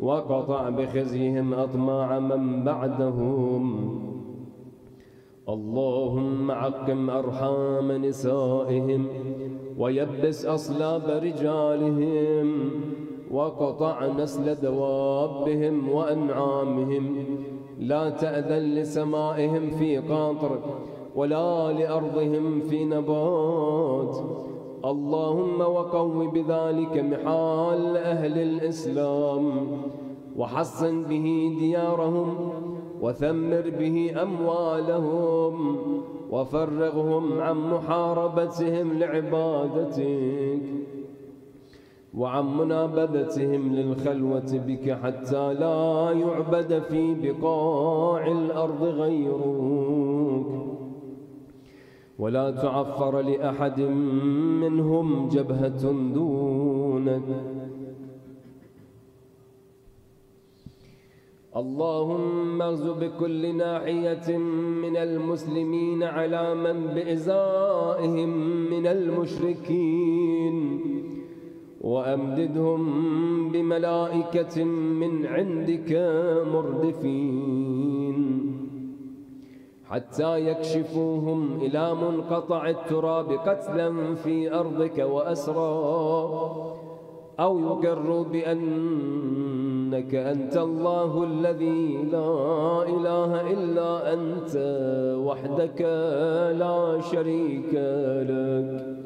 وقطع بخزيهم أطماع من بعدهم. اللهم عقم أرحام نسائهم ويبس أصلاب رجالهم وقطع نسل دوابهم وأنعامهم. لا تأذن لسمائهم في قطر ولا لأرضهم في نبات. اللهم وقو بذلك محال أهل الإسلام وحصن به ديارهم وثمر به أموالهم وفرغهم عن محاربتهم لعبادتك وعن منابذتهم للخلوة بك حتى لا يعبد في بقاع الأرض غيرك ولا تعفر لأحد منهم جبهة دونك. اللهم اغز بكل ناحية من المسلمين على من بإزائهم من المشركين وأمددهم بملائكة من عندك مردفين حتى يكشفوهم إلى منقطع التراب قتلا في أرضك وأسرى أو يقروا بأنك أنت الله الذي لا إله إلا أنت وحدك لا شريك لك.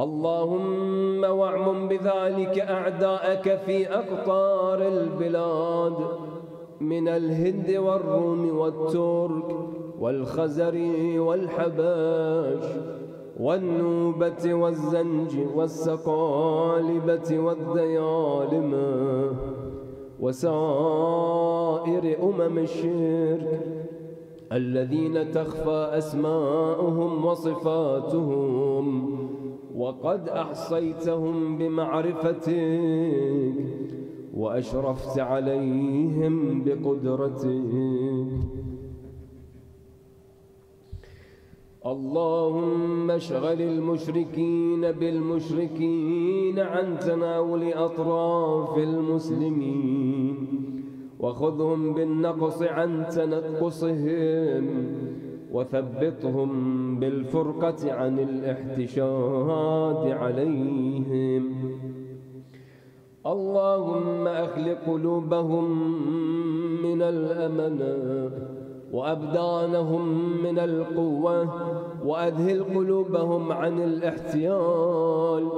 اللهم واعمم بذلك أعداءك في أقطار البلاد من الهند والروم والترك والخزر والحباش والنوبة والزنج والسقالبة والديالمة وسائر الشرك الذين تخفى أسماؤهم وصفاتهم وقد أحصيتهم بمعرفتك وأشرفت عليهم بقدرتك. اللهم اشغل المشركين بالمشركين عن تناول أطراف المسلمين وخذهم بالنقص عن تنقصهم وثبطهم بالفرقة عن الاحتشاد عليهم. اللهم أخلق قلوبهم من الأمانة وأبدانهم من القوة وأذهل قلوبهم عن الاحتيال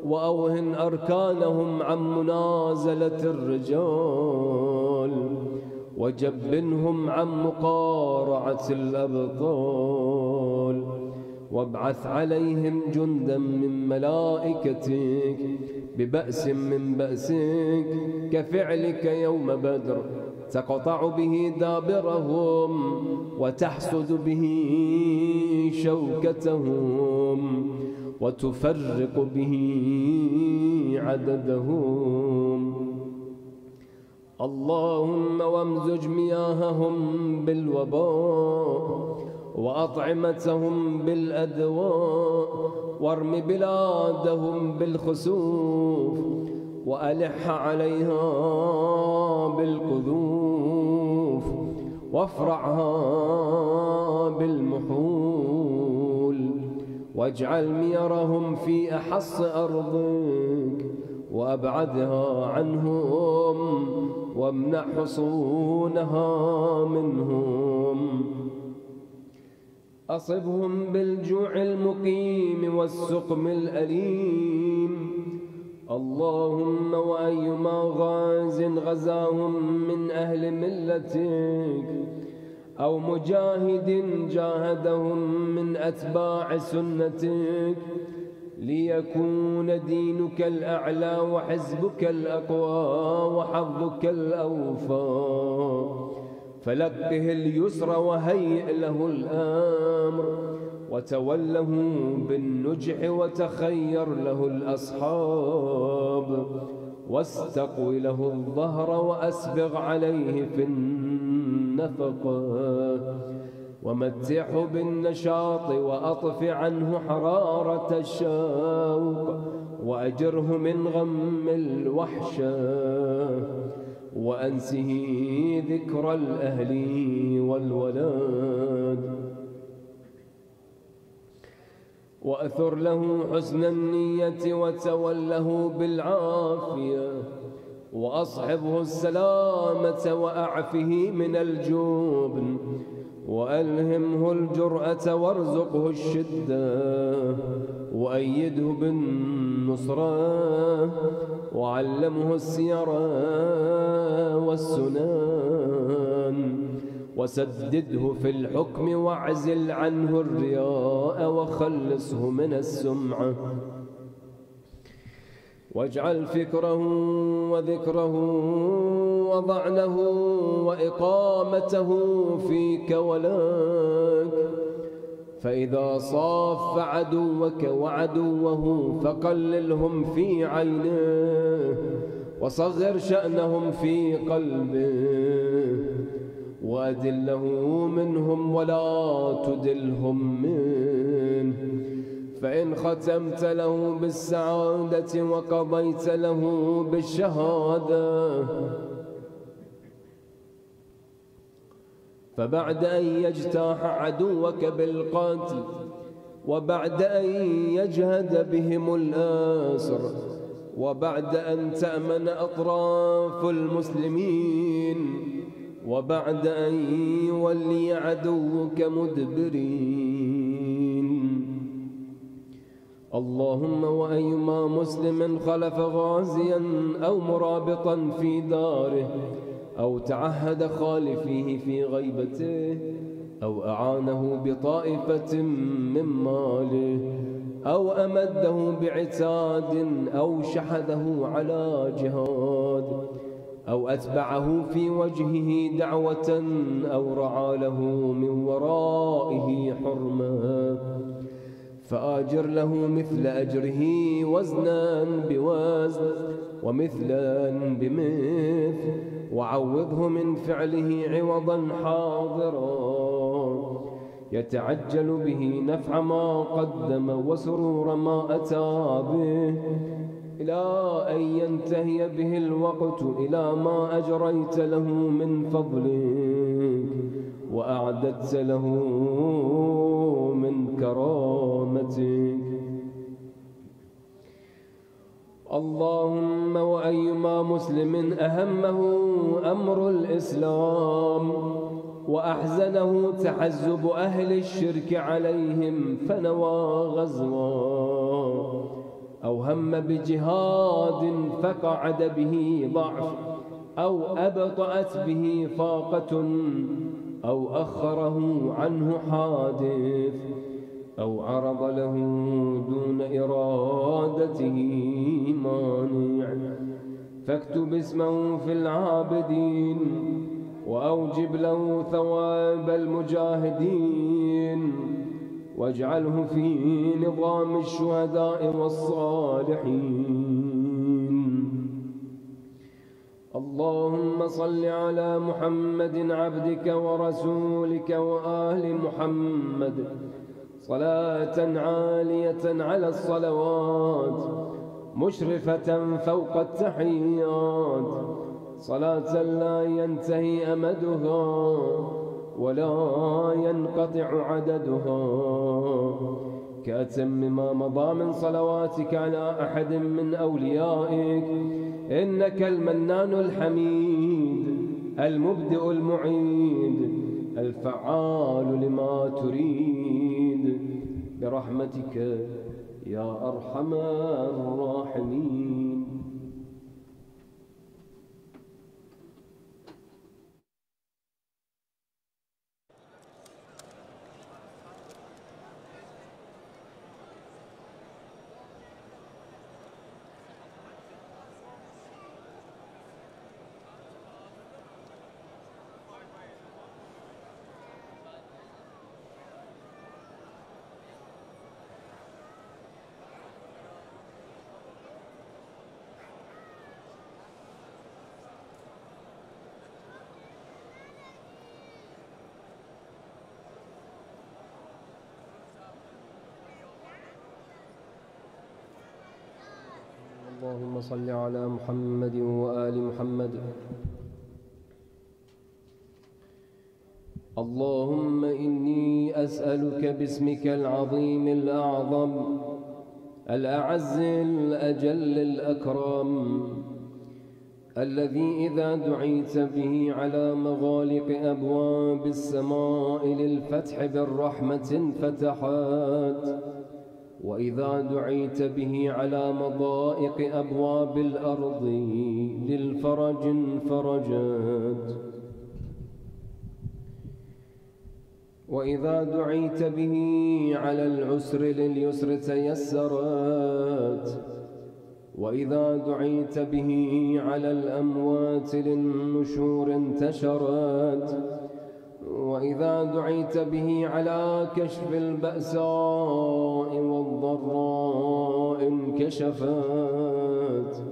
وأوهن أركانهم عن منازلة الرجال وجبنهم عن مقارعة الأبطال وابعث عليهم جندا من ملائكتك ببأس من بأسك كفعلك يوم بدر تقطع به دابرهم وتحسد به شوكتهم وتفرق به عددهم. اللهم وامزج مياههم بالوباء وأطعمتهم بالأدواء وارم بلادهم بالخسوف وألح عليها بالقذوف وافرعها بالمحول واجعل ميرهم في أحص أرضك وأبعدها عنهم وامنع حصونها منهم. أصبهم بالجوع المقيم والسقم الأليم. اللهم وأيما غاز غزاهم من أهل ملتك أو مجاهد جاهدهم من أتباع سنتك ليكون دينك الأعلى وحزبك الأقوى وحظك الأوفى فلقه اليسر وهيئ له الأمر وتوله بالنجح وتخير له الأصحاب واستقوي له الظهر وأسبغ عليه في النفقة ومتعه بالنشاط وأطف عنه حرارة الشوق وأجره من غم الوحشة وأنسه ذكر الأهل والولد، وأثر له حسن النية وتوله بالعافية، وأصحبه السلامة وأعفه من الجبن، وألهمه الجرأة وارزقه الشدة، وأيده بالنصرة، وعلمه السير والسنن، وسدده في الحكم واعزل عنه الرياء وخلصه من السمعة، واجعل فكره وذكره وضعنه وإقامته فيك ولك، فإذا صاف عدوك وعدوه فقللهم في عينه، وصغر شأنهم في قلبه، وأدله منهم ولا تدلهم منه، فإن ختمت له بالسعادة وقضيت له بالشهادة، فبعد أن يجتاح عدوك بالقتل، وبعد أن يجهد بهم الآسر، وبعد أن تأمن أطراف المسلمين، وبعد أن يولي عدوك مدبرين، اللهم وأيما مسلم خلف غازيا أو مرابطا في داره، أو تعهد خالفيه في غيبته، أو أعانه بطائفة من ماله، أو أمده بعتاد، أو شحذه على جهاد، أو أتبعه في وجهه دعوة، أو رعى له من ورائه حرمة، فآجر له مثل أجره وزنا بوزن ومثلا بمثل، وعوضه من فعله عوضا حاضرا، يتعجل به نفع ما قدم وسرور ما أتى به، إلى أن ينتهي به الوقت إلى ما أجريت له من فضلك وأعددت له من كرامتك. اللهم وأيما مسلم أهمه أمر الإسلام وأحزنه تحزب أهل الشرك عليهم فنوى غزوا، أو هم بجهاد فقعد به ضعف، أو أبطأت به فاقة، أو أخره عنه حادث، أو عرض له دون إرادته مانع، فاكتب اسمه في العابدين، وأوجب له ثواب المجاهدين، واجعله في نظام الشهداء والصالحين. اللهم صل على محمد عبدك ورسولك وآل محمد صلاة عالية على الصلوات مشرفة فوق التحيات، صلاة لا ينتهي أمدها ولا ينقطع عددها، كأتم ما مضى من صلواتك على أحد من أوليائك، إنك المنان الحميد المبدئ المعيد الفعال لما تريد، برحمتك يا أرحم الراحمين. اللهم صل على محمد وآل محمد. اللهم إني أسألك باسمك العظيم الأعظم الأعز الأجل الأكرم الذي إذا دعيت به على مغالق أبواب السماء للفتح بالرحمة فتحات، وإذا دعيت به على مضائق أبواب الأرض للفرج فرجات، وإذا دعيت به على العسر لليسر تيسرات، وإذا دعيت به على الأموات للنشور انتشرت، وإذا دعيت به على كشف البأساء والضراء انكشفت.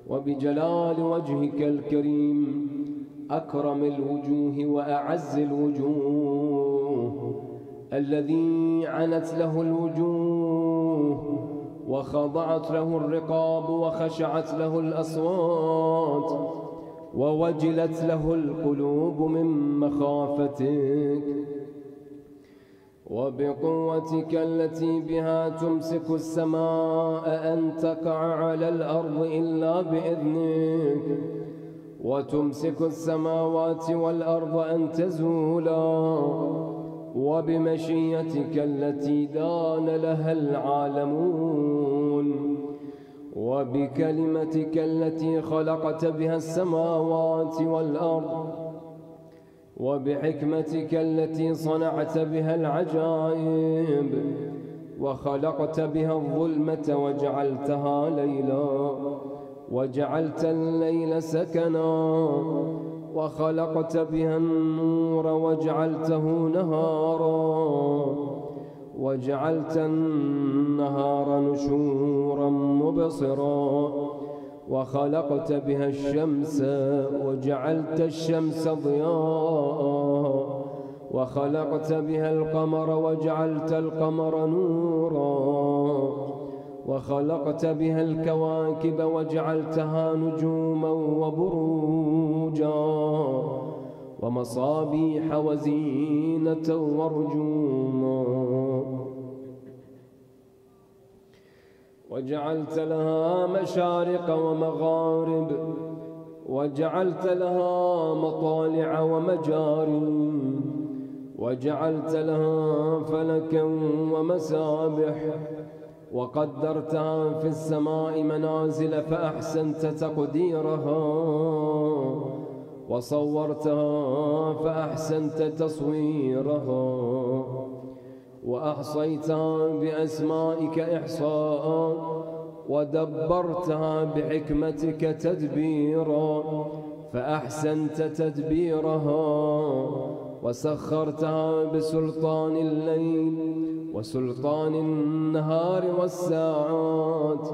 وبجلال وجهك الكريم أكرم الوجوه وأعز الوجوه الذي عنت له الوجوه وخضعت له الرقاب وخشعت له الأصوات ووجلت له القلوب من مخافتك، وبقوتك التي بها تمسك السماء أن تقع على الأرض إلا بإذنك، وتمسك السماوات والأرض أن تزولا، وبمشيتك التي دان لها العالمون، وبكلمتك التي خلقت بها السماوات والأرض، وبحكمتك التي صنعت بها العجائب، وخلقت بها الظلمة وجعلتها ليلا، وجعلت الليل سكنا، وخلقت بها النور وجعلته نهارا، وجعلت النهار نشورا مبصرا، وخلقت بها الشمس وجعلت الشمس ضياء، وخلقت بها القمر وجعلت القمر نورا، وخلقت بها الكواكب وجعلتها نجوما وبروجا ومصابيح وزينة ورجوما، وجعلت لها مشارق ومغارب، وجعلت لها مطالع ومجاري، وجعلت لها فلكا ومسابح، وقدرتها في السماء منازل فأحسنت تقديرها، وصورتها فأحسنت تصويرها، وأحصيتها بأسمائك إحصاء، ودبرتها بحكمتك تدبيرا فأحسنت تدبيرها، وسخرتها بسلطان الليل وسلطان النهار والساعات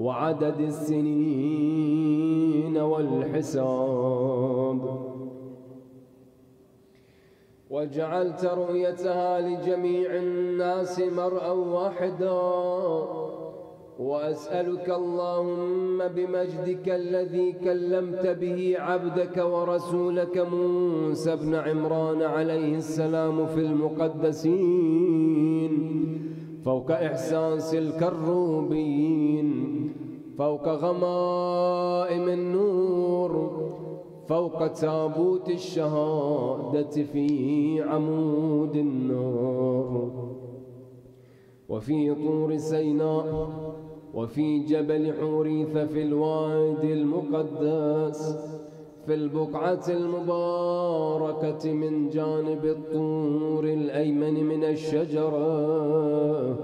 وعدد السنين والحساب، وجعلت رؤيتها لجميع الناس مرءا واحدا. وأسألك اللهم بمجدك الذي كلمت به عبدك ورسولك موسى بن عمران عليه السلام في المقدسين، فوق إحساس الكروبين، فوق غمائم النور، فوق تابوت الشهادة في عمود النار، وفي طور سيناء، وفي جبل حوريث في الوادي المقدس، في البقعة المباركة من جانب الطور الأيمن من الشجرة،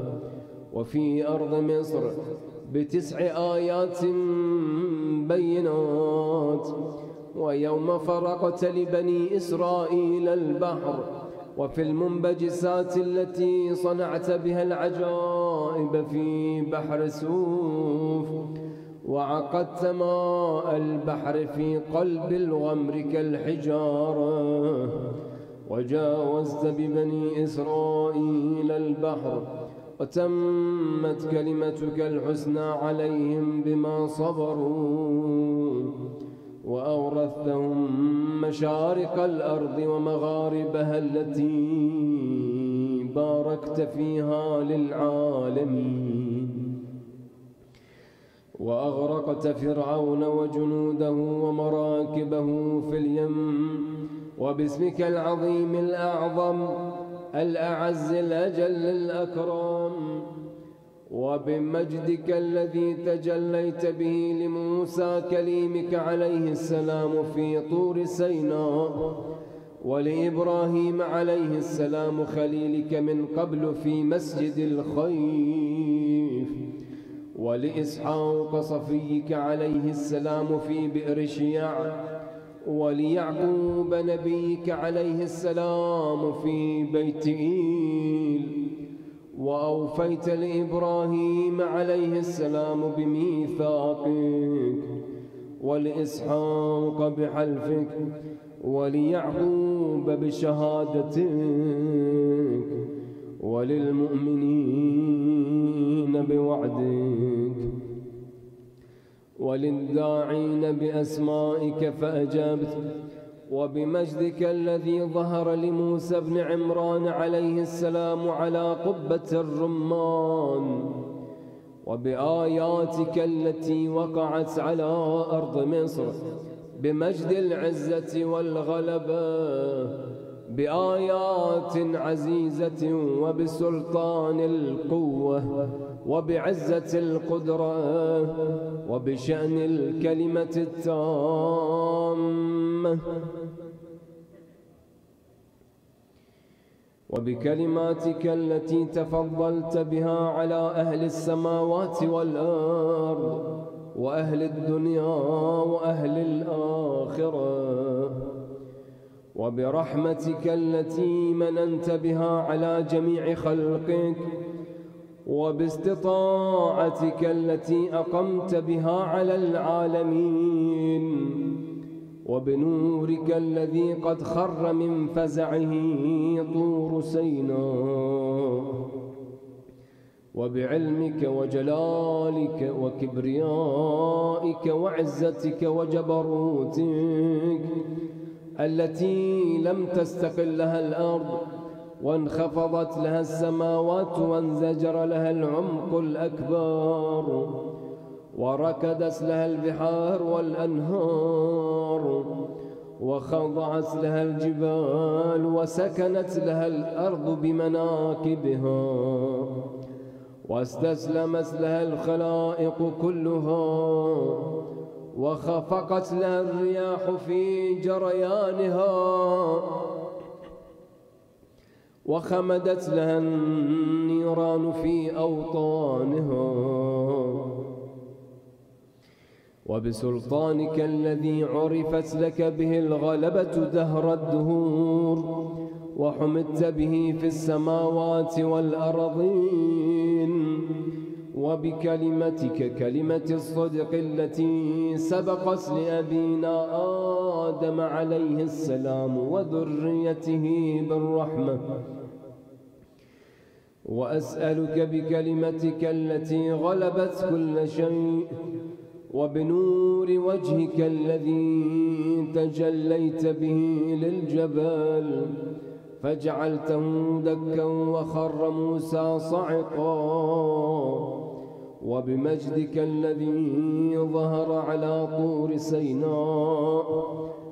وفي أرض مصر ب9 آيات بينات، ويوم فرقت لبني إسرائيل البحر، وفي المنبجسات التي صنعت بها العجائب في بحر سوف، وعقدت ماء البحر في قلب الغمر كالحجارة، وجاوزت ببني إسرائيل البحر وتمت كلمتك الحسنى عليهم بما صبروا، وأورثتهم مشارق الأرض ومغاربها التي باركت فيها للعالمين. وأغرقت فرعون وجنوده ومراكبه في اليم، وباسمك العظيم الأعظم الأعز الأجل الأكرم، وبمجدك الذي تجليت به لموسى كليمك عليه السلام في طور سيناء، ولإبراهيم عليه السلام خليلك من قبل في مسجد الخيف، ولإسحاق صفيك عليه السلام في بئر شيع، وليعقوب نبيك عليه السلام في بيت إيل، وأوفيت لإبراهيم عليه السلام بميثاقك، ولإسحاق بحلفك، وليعقوب بشهادتك، وللمؤمنين بوعدك، وللداعين بأسمائك فأجبت، وبمجدك الذي ظهر لموسى بن عمران عليه السلام على قبة الرمان، وبآياتك التي وقعت على أرض مصر بمجد العزة والغلبة، بآيات عزيزة وبسلطان القوة وبعزة القدرة وبشأن الكلمة التامة، وبكلماتك التي تفضلت بها على أهل السماوات والأرض وأهل الدنيا وأهل الآخرة، وبرحمتك التي مننت بها على جميع خلقك، وباستطاعتك التي أقمت بها على العالمين، وبنورك الذي قد خر من فزعه طور سيناء، وبعلمك وجلالك وكبريائك وعزتك وجبروتك التي لم تستقل لها الأرض وانخفضت لها السماوات وانزجر لها العمق الأكبر وركدت لها البحار والأنهار وخضعت لها الجبال وسكنت لها الأرض بمناكبها واستسلمت لها الخلائق كلها وخفقت لها الرياح في جريانها وخمدت لها النيران في أوطانها، وبسلطانك الذي عرفت لك به الغلبة دهر الدهور وحمدت به في السماوات والأرضين، وبكلمتك كلمة الصدق التي سبقت لأبينا آدم عليه السلام وذريته بالرحمة، وأسألك بكلمتك التي غلبت كل شيء وبنور وجهك الذي تجليت به للجبل فجعلته دكا وخر موسى صعقا، وبمجدك الذي ظهر على طور سيناء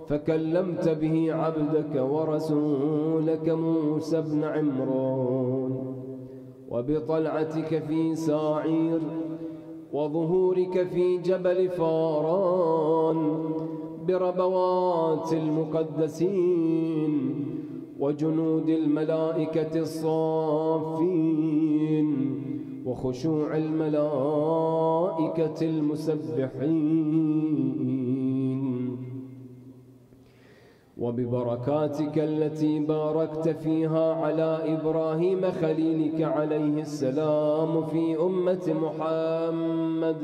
فكلمت به عبدك ورسولك موسى بن عمران، وبطلعتك في ساعير وظهورك في جبل فاران بربوات المقدسين وجنود الملائكة الصافين وخشوع الملائكة المسبحين، وببركاتك التي باركت فيها على إبراهيم خليلك عليه السلام في أمة محمد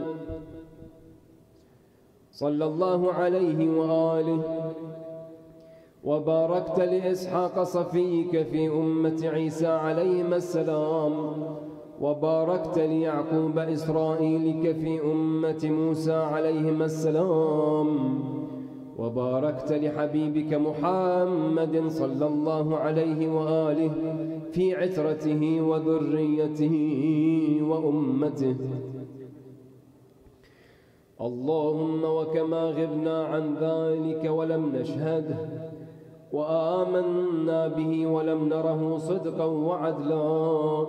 صلى الله عليه وآله، وباركت لإسحاق صفيك في أمة عيسى عليهما السلام وباركت ليعقوب إسرائيل كفي أمة موسى عليهما السلام، وباركت لحبيبك محمد صلى الله عليه وآله في عترته وذريته وأمته. اللهم وكما غبنا عن ذلك ولم نشهده وآمنا به ولم نره صدقا وعدلا،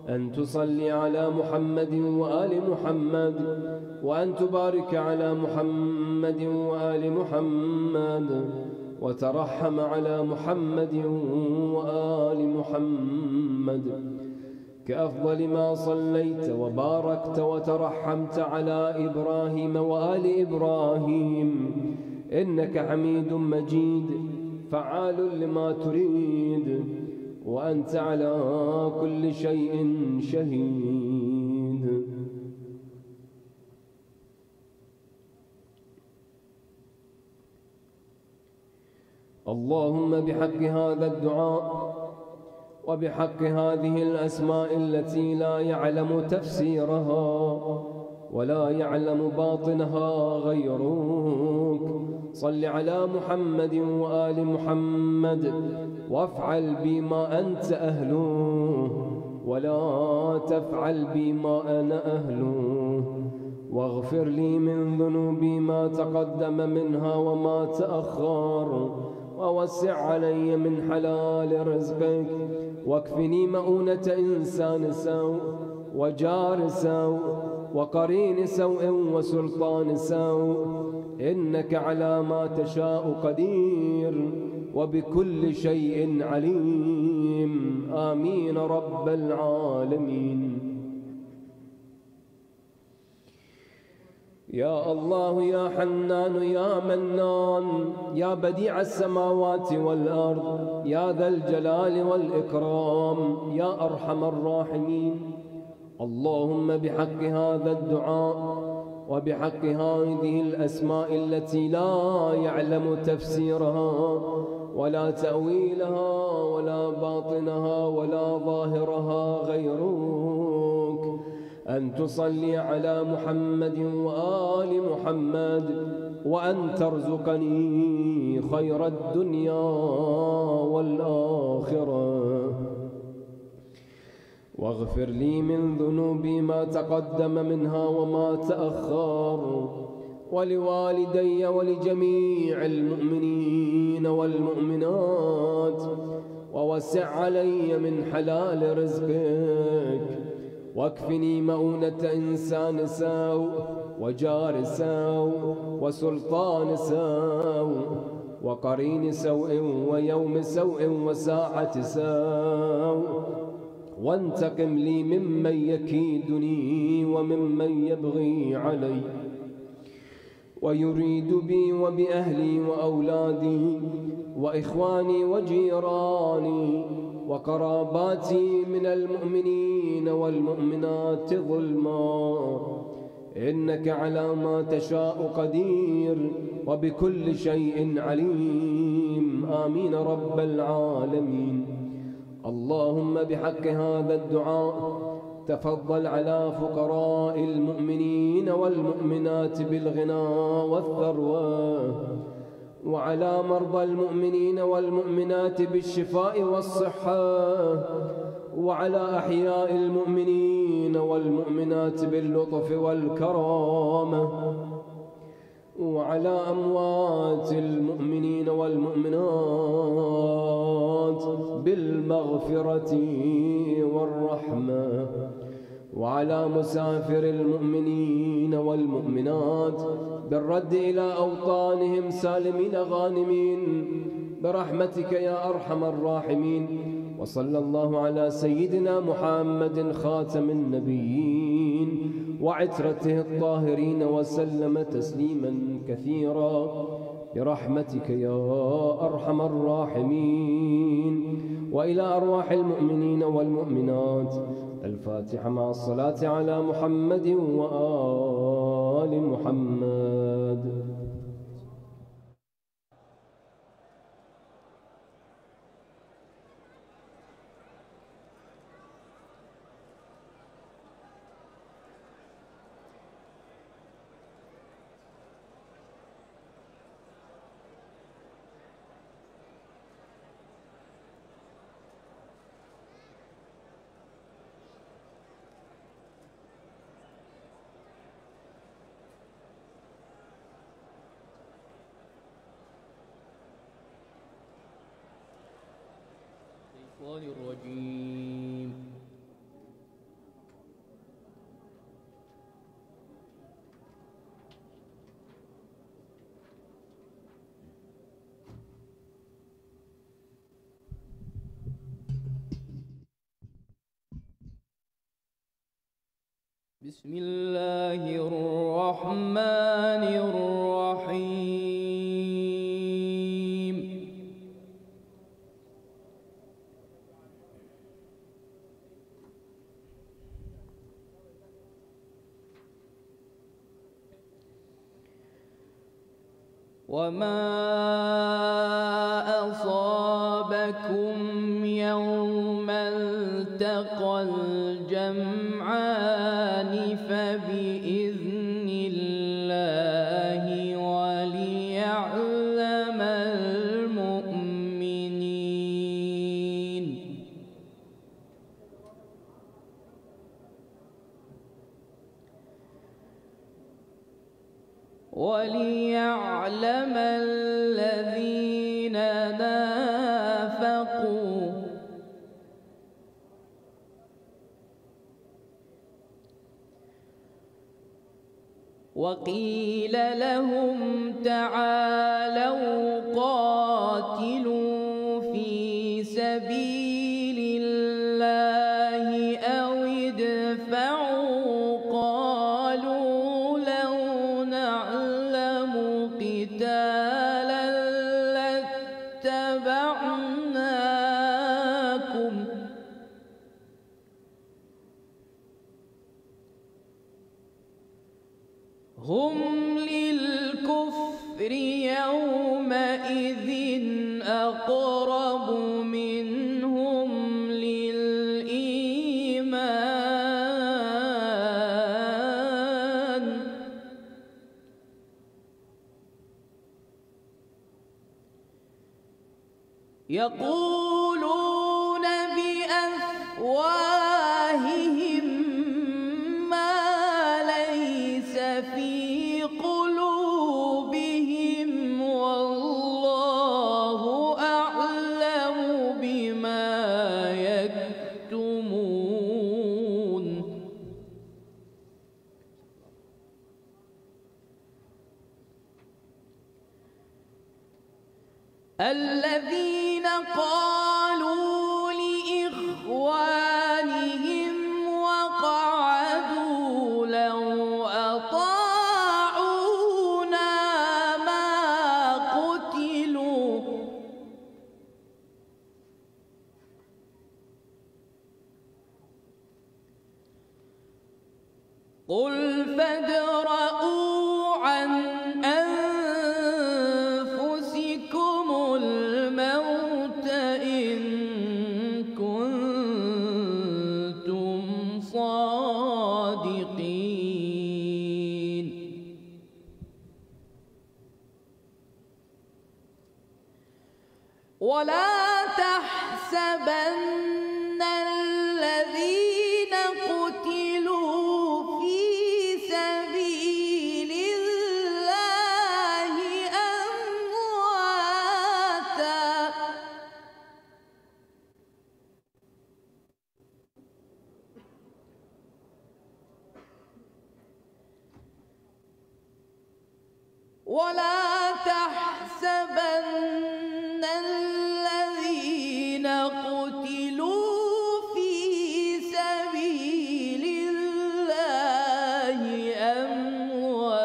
أن تصلي على محمد وآل محمد، وأن تبارك على محمد وآل محمد، وترحم على محمد وآل محمد كأفضل ما صليت وباركت وترحمت على إبراهيم وآل إبراهيم، إنك حميد مجيد فعال لما تريد، وأنت على كل شيء شهيد. اللهم بحق هذا الدعاء وبحق هذه الأسماء التي لا يعلم تفسيرها ولا يعلم باطنها غيرك، صل على محمد وآل محمد، وافعل بما أنت أهله ولا تفعل بما أنا أهله، واغفر لي من ذنوبي ما تقدم منها وما تأخر، ووسع علي من حلال رزقك، واكفني مؤونة إنسان سوء وجار سوء وقرين سوء وسلطان سوء، إنك على ما تشاء قدير وبكل شيء عليم. آمين رب العالمين. يا الله يا حنان يا منان يا بديع السماوات والأرض يا ذا الجلال والإكرام يا أرحم الراحمين، اللهم بحق هذا الدعاء وبحق هذه الأسماء التي لا يعلم تفسيرها ولا تأويلها ولا باطنها ولا ظاهرها غيرك، أن تصلي على محمد وآل محمد، وأن ترزقني خير الدنيا والآخرة، واغفر لي من ذنوبي ما تقدم منها وما تأخر، ولوالدي ولجميع المؤمنين والمؤمنات، ووسع علي من حلال رزقك، واكفني مؤونة إنسان سوء وجار سوء وسلطان سوء وقرين سوء ويوم سوء وساعة سوء، وانتقم لي ممن يكيدني وممن يبغي علي ويريد بي وبأهلي وأولادي وإخواني وجيراني وقراباتي من المؤمنين والمؤمنات ظلما، إنك على ما تشاء قدير وبكل شيء عليم. آمين رب العالمين. اللهم بحق هذا الدعاء تفضل على فقراء المؤمنين والمؤمنات بالغنى والثروة، وعلى مرضى المؤمنين والمؤمنات بالشفاء والصحة، وعلى أحياء المؤمنين والمؤمنات باللطف والكرامة، وعلى أموات المؤمنين والمؤمنات بالمغفرة والرحمة، وعلى مسافر المؤمنين والمؤمنات بالرد إلى أوطانهم سالمين غانمين برحمتك يا أرحم الراحمين. وصلى الله على سيدنا محمد خاتم النبيين وعترته الطاهرين وسلم تسليما كثيرا برحمتك يا أرحم الراحمين. وإلى أرواح المؤمنين والمؤمنات. الفاتحة مع الصلاة على محمد وآل محمد. الرجيم. بسم الله الرحمن الرحيم. وما أصابكم يوم التقى الجمعان فبإذن الله وليعلم المؤمنين. وليعلم الذين نافقوا وقيل لهم تعالوا قاتلوا في سبيل الله أو ادفعوا قالوا لو نعلم قتالا لاتبعناكم هم للكفر يومئذ أقرب منهم للإيمان يقولون بأفواههم ما ليس في قلوبهم والله أعلم بما يكتمون. الذين قالوا لإخوانهم وقعدوا لو أطاعونا ما قتلوا قل فادرءوا عن أنفسكم الموت إن كنتم صادقين. ولا تحسبن الذين قتلوا في سبيل الله أمواتا ولا تحسبن الذين قتلوا في سبيل الله أمواتا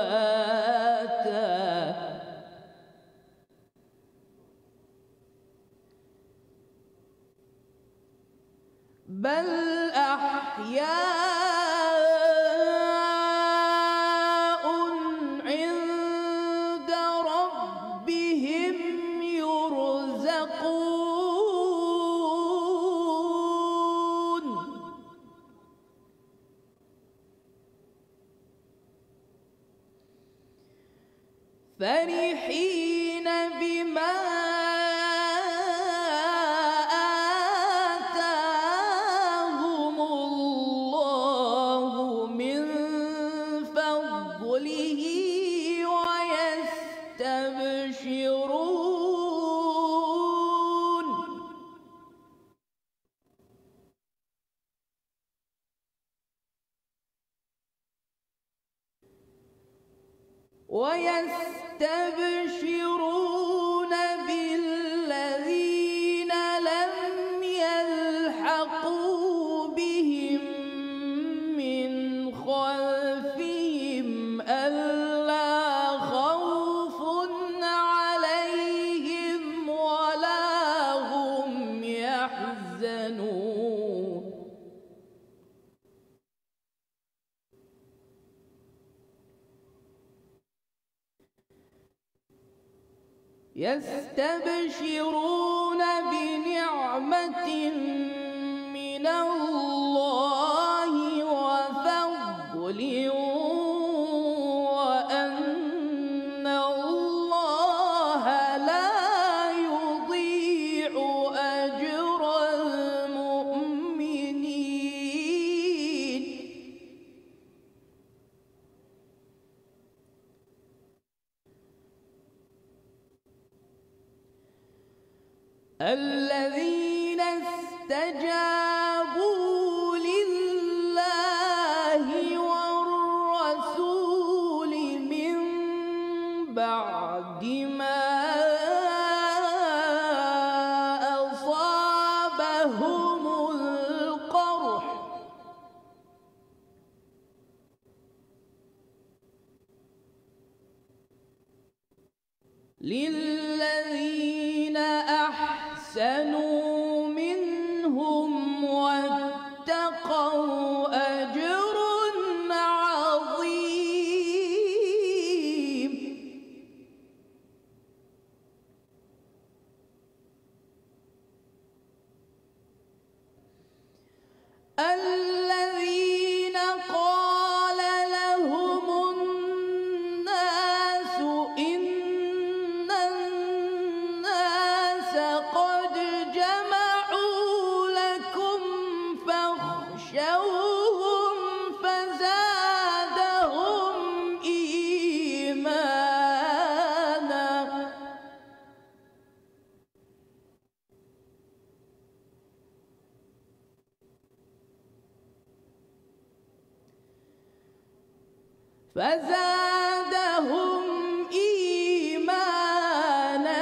بل أحياء عند ربهم يرزقون. فرحين بما آتاهم الله من فضله ويستبشرون ويستبشرون بالذين لم يلحقوا بهم من خلفهم ألا خوف عليهم ولا هم يحزنون يستبشرون بنعمة من الله وفضل وأن الله لا يضيع أجر المؤمنين الذين استجابوا لله والرسول من بعد ما أصابهم القرح للذين أحسنوا منهم واتقوا أجر عظيم الذين قال لهم الناس إن الناس قد جمعوا لكم فاخشوهم فزادهم إيمانا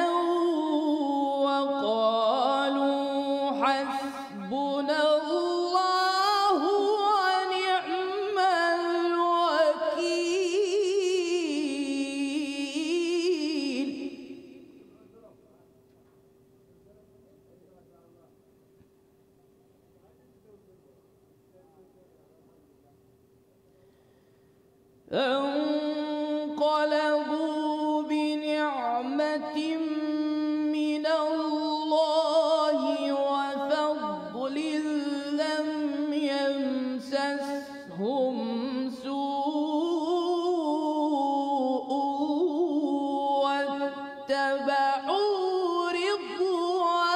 وقالوا حسبنا الله ونعم الوكيل انقلبوا بنعمة من الله وفضل لم يمسسهم سوء واتبعوا رضوان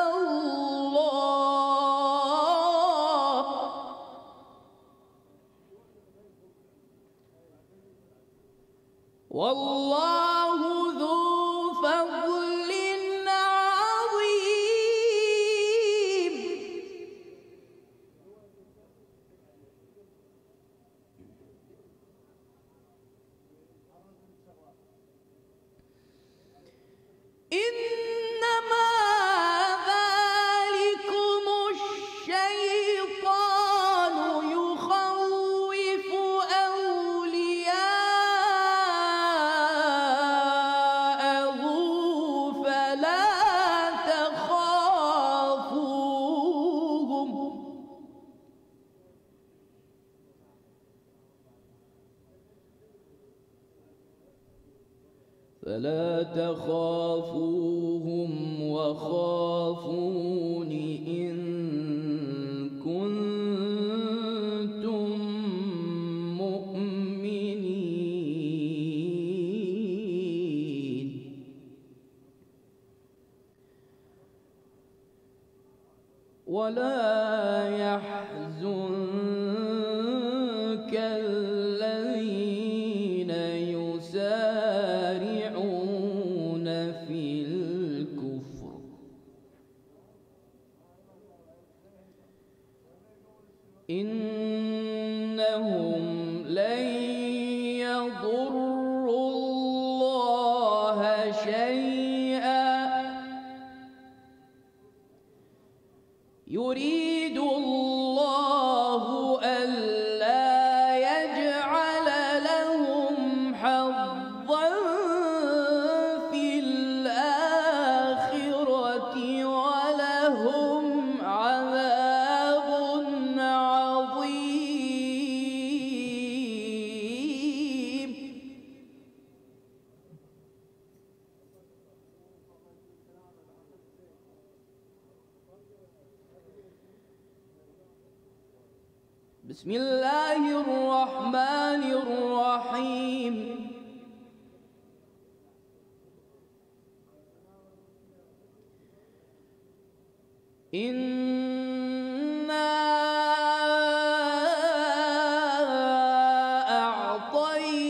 الله والله ذو فضل عظيم إنما ذلكم الشيطان يخوف أولياءه فلا تخافوهم وخافون إن كنتم مؤمنين ولا يحزنك الذين يسارعون في الكفر إنهم لن يضروا يريد الله ألا يجعل لهم حظا في الآخرة ولهم عذاب عظيم. بسم الله الرحمن الرحيم. إنا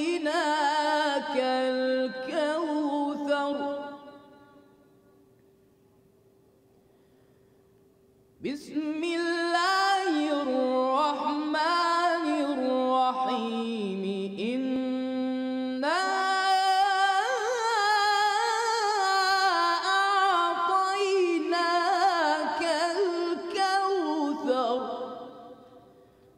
أعطيناك الكوثر. بسم الله الرحمن الرحيم. إنا أعطيناك الكوثر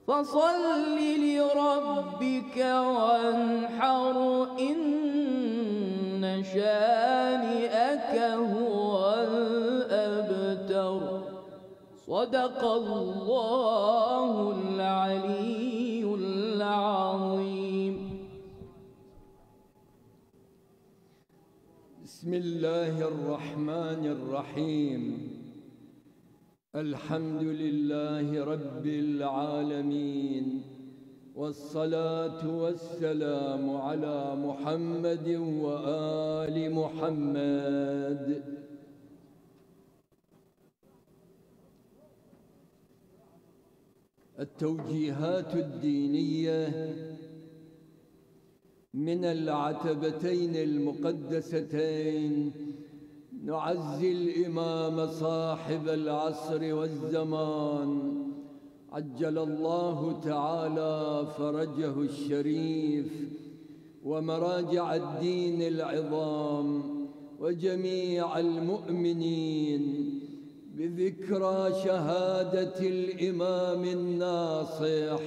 فصل لربك وانحر إن شانئك هو الأبتر. صدق الله العلي العظيم. بسم الله الرحمن الرحيم. الحمد لله رب العالمين، والصلاة والسلام على محمد وآل محمد. التوجيهات الدينية من العتبتين المقدستين نعزي الإمام صاحب العصر والزمان عجل الله تعالى فرجه الشريف، ومراجع الدين العظام وجميع المؤمنين بذكرى شهادة الإمام الناصح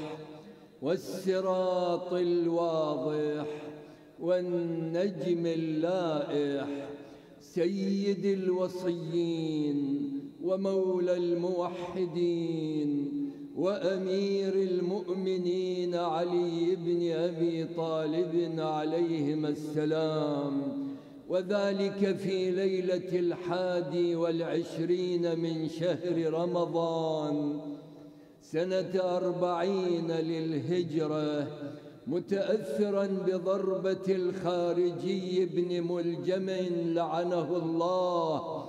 والصراط الواضح والنجم اللائح سيد الوصيين ومولى الموحدين وأمير المؤمنين علي بن أبي طالب عليهما السلام، وذلك في ليلة 21 من شهر رمضان سنة 40 للهجرة، متأثرا بضربة الخارجي بن ملجم لعنه الله،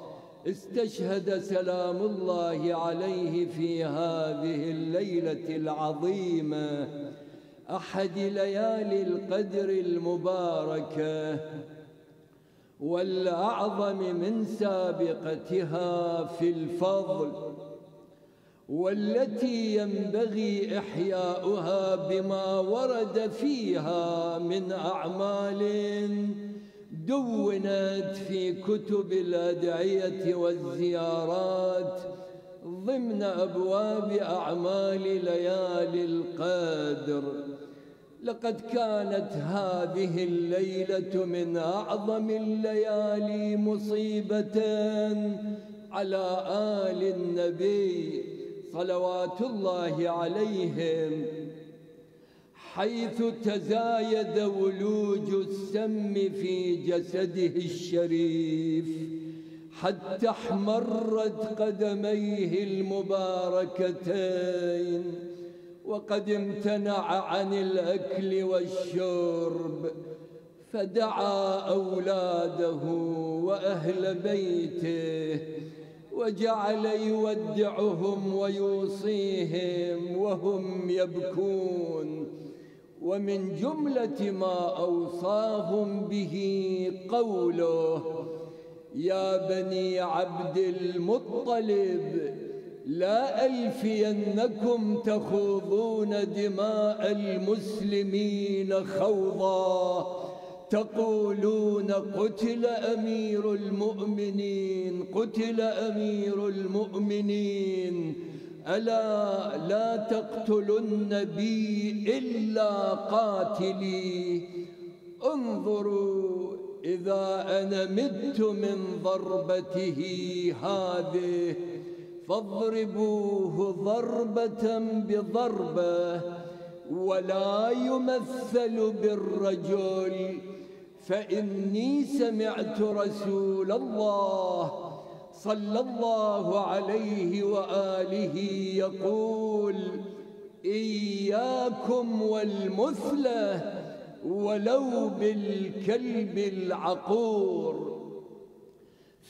استشهد سلام الله عليه في هذه الليلة العظيمة أحد ليالي القدر المباركة والأعظم من سابقتها في الفضل، والتي ينبغي إحياؤها بما ورد فيها من أعمال دونت في كتب الأدعية والزيارات ضمن أبواب أعمال ليالي القدر. لقد كانت هذه الليلة من أعظم الليالي مصيبة على آل النبي صلوات الله عليهم، حيث تزايد ولوج السم في جسده الشريف حتى احمرت قدميه المباركتين، وقد امتنع عن الأكل والشرب، فدعا أولاده وأهل بيته وجعل يودعهم ويوصيهم وهم يبكون. ومن جملة ما أوصاهم به قوله: يا بني عبد المطلب لا ألفينكم تخوضون دماء المسلمين خوضا تقولون قتل أمير المؤمنين، قتل أمير المؤمنين، ألا لا تقتلن بي إلا قاتلي. انظروا إذا أنا مت من ضربته هذه فاضربوه ضربة بضربة، ولا يمثل بالرجل، فإني سمعت رسول الله صلى الله عليه وآله يقول: إياكم والمثلة ولو بالكلب العقور.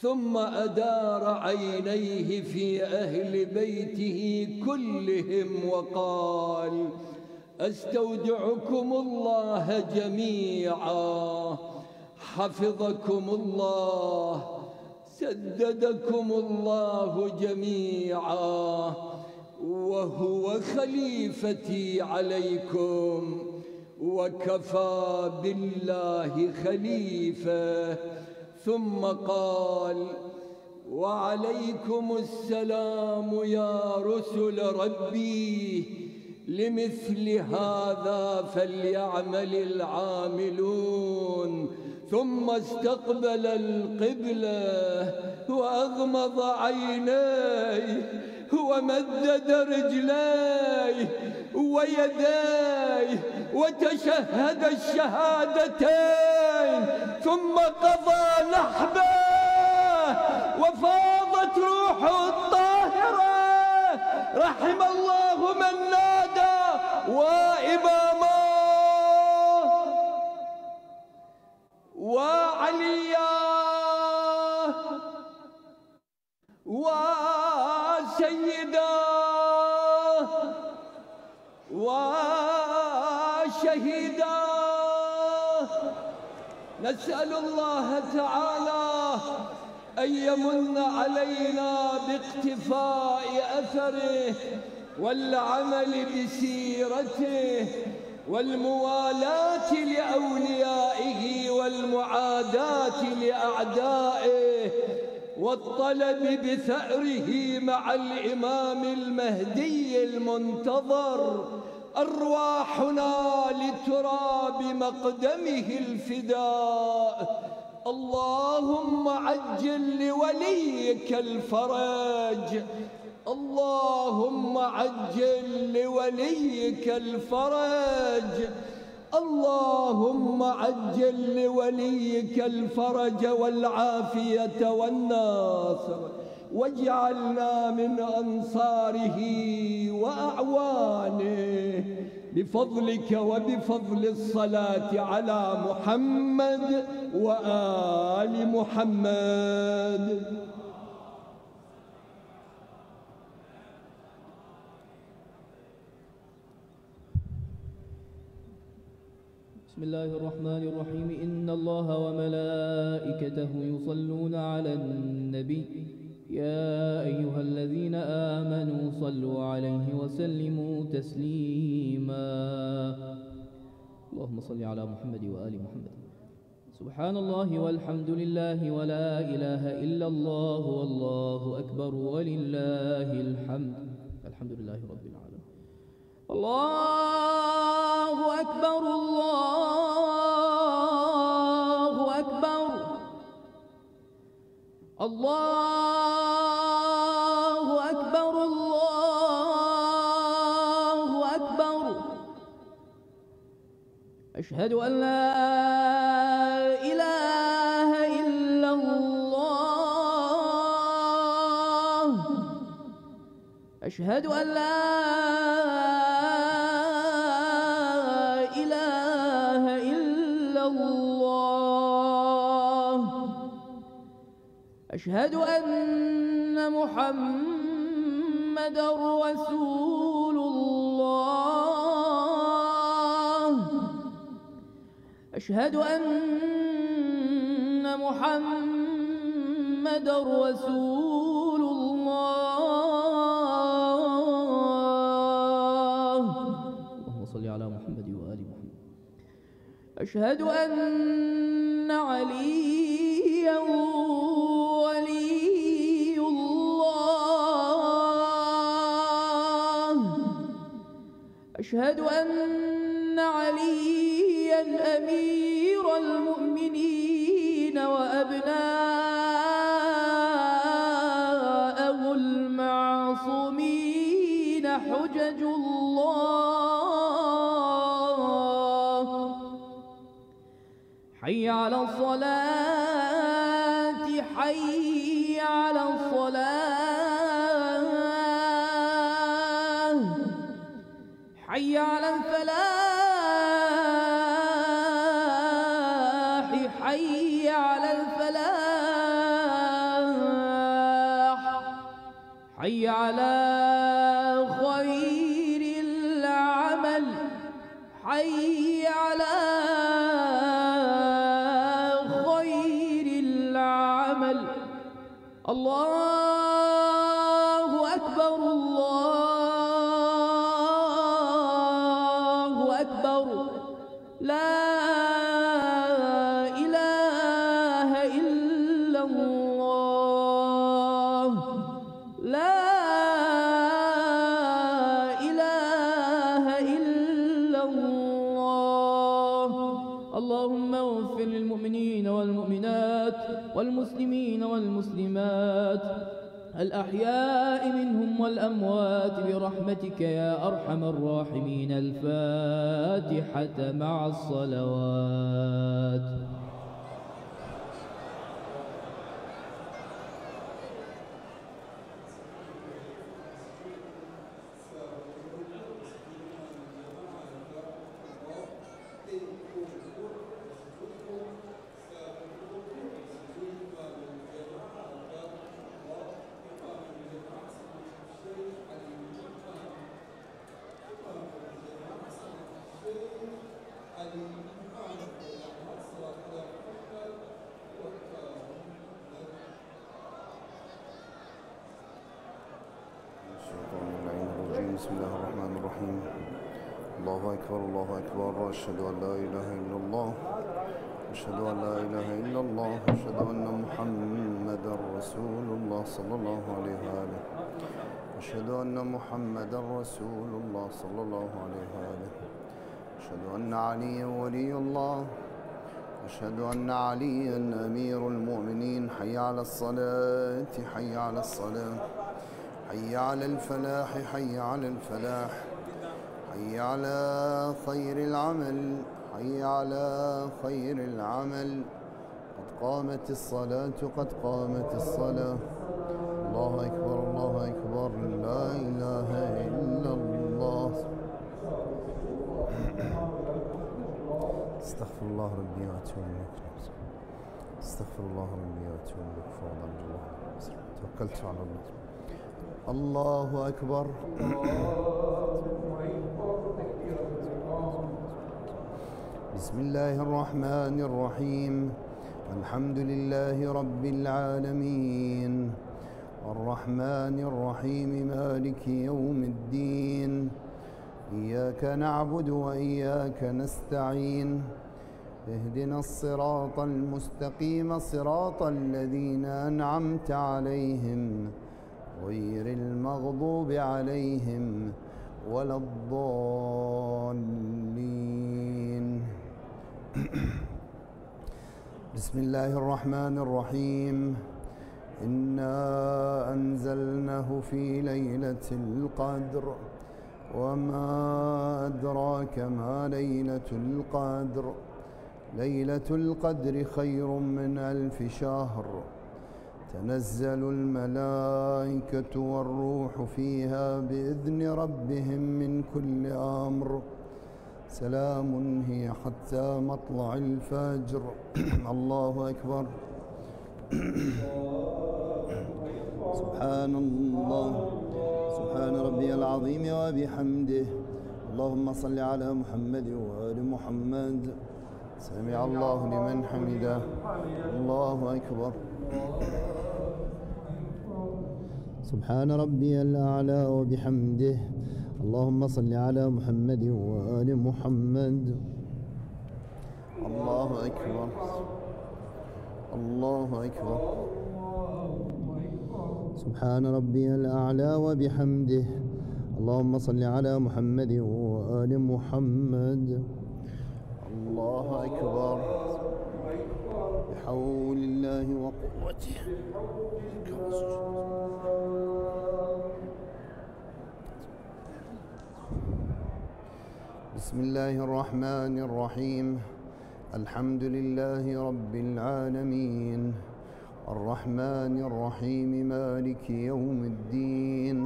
ثم أدار عينيه في أهل بيته كلهم وقال: أستودعكم الله جميعا، حفظكم الله، سددكم الله جميعا، وهو خليفتي عليكم، وكفى بالله خليفة. ثم قال: وعليكم السلام يا رسل ربي، لمثل هذا فليعمل العاملون. ثم استقبل القبلة وأغمض عينيه ومدد رجليه ويديه وتشهد الشهادتين، ثم قضى نحبه وفاضت روحه الطاهرة. رحم الله من نادى وإماما وعليا وسيدا وشهيدا. نسأل الله تعالى أن يمن علينا باقتفاء أثره والعمل بسيرته والموالاة لأوليائه والمعاداة لأعدائه والطلب بثأره مع الإمام المهدي المنتظر. أرواحنا لتراب مقدمه الفداء. اللهم عجل لوليك الفرج، اللهم عجل لوليك الفرج، اللهم عجل لوليك الفرج والعافية والنصر، واجعلنا من أنصاره وأعوانه بفضلك وبفضل الصلاة على محمد وآل محمد. بسم الله الرحمن الرحيم. إن الله وملائكته يصلون على النبي يا أيها الذين آمنوا صلوا عليه وسلموا تسليما. اللهم صل على محمد وآل محمد. سبحان الله والحمد لله ولا إله إلا الله والله أكبر ولله الحمد. الحمد لله رب العالمين. الله أكبر الله أكبر الله أكبر الله أكبر. أشهد أن لا إله إلا الله. أشهد أن لا إله إلا الله. أشهد أن محمدًا رسول الله. أشهد أن محمدًا رسول الله. اللهم صل على محمد وآل محمد. أشهد أن عليا ولي الله. أشهد أن عليا أمير المؤمنين وأبناءه المعصومين حجج الله. حي على الصلاة، حي على الصلاة، حي على الفلاح، حي على الفلاح، حي على خير العمل، حي على خير العمل. الله أكبر، الله أكبر، لا إله إلا الله، لا إله إلا الله. اللهم اغفر للمؤمنين والمؤمنات والمسلمين والمسلمات الأحياء منهم والأموات برحمتك يا أرحم الراحمين. الفاتحة مع الصلوات. بسم الله الرحمن الرحيم. الله أكبر، الله أكبر، أشهد أن لا إله إلا الله، أشهد أن لا إله إلا الله، أشهد أن محمدا رسول الله صلى الله عليه وآله، أشهد أن محمدا رسول الله صلى الله عليه وآله، أشهد أن عليا ولي الله، أشهد أن عليا أمير المؤمنين. حي على الصلاة، حي على الصلاة، حي على الفلاح، حي على الفلاح، حي على خير العمل، حي على خير العمل. قد قامت الصلاة، قد قامت الصلاة. الله أكبر، الله أكبر، لا إله إلا الله. استغفر الله ربي وأتوب إليك، استغفر الله ربي وأتوب إليك، فوضى الله، توكلت على الله. الله أكبر. بسم الله الرحمن الرحيم. الحمد لله رب العالمين، الرحمن الرحيم، مالك يوم الدين. إياك نعبد وإياك نستعين. اهدنا الصراط المستقيم، صراط الذين أنعمت عليهم غير المغضوب عليهم ولا الضالين. بسم الله الرحمن الرحيم. إنا أنزلناه في ليلة القدر، وما أدراك ما ليلة القدر. ليلة القدر خير من 1000 شهر. تنزل الملائكة والروح فيها بإذن ربهم من كل أمر. سلام هي حتى مطلع الفجر. الله أكبر. سبحان الله، سبحان ربي العظيم وبحمده. اللهم صل على محمد وآل محمد. سمع الله لمن حمده. الله أكبر. سبحان ربي الأعلى وبحمده. اللهم صل على محمد وآل محمد. الله أكبر الله أكبر. سبحان ربي الأعلى وبحمده. اللهم صل على محمد وآل محمد. الله أكبر بحول الله وقوته. بسم الله الرحمن الرحيم. الحمد لله رب العالمين الرحمن الرحيم مالك يوم الدين.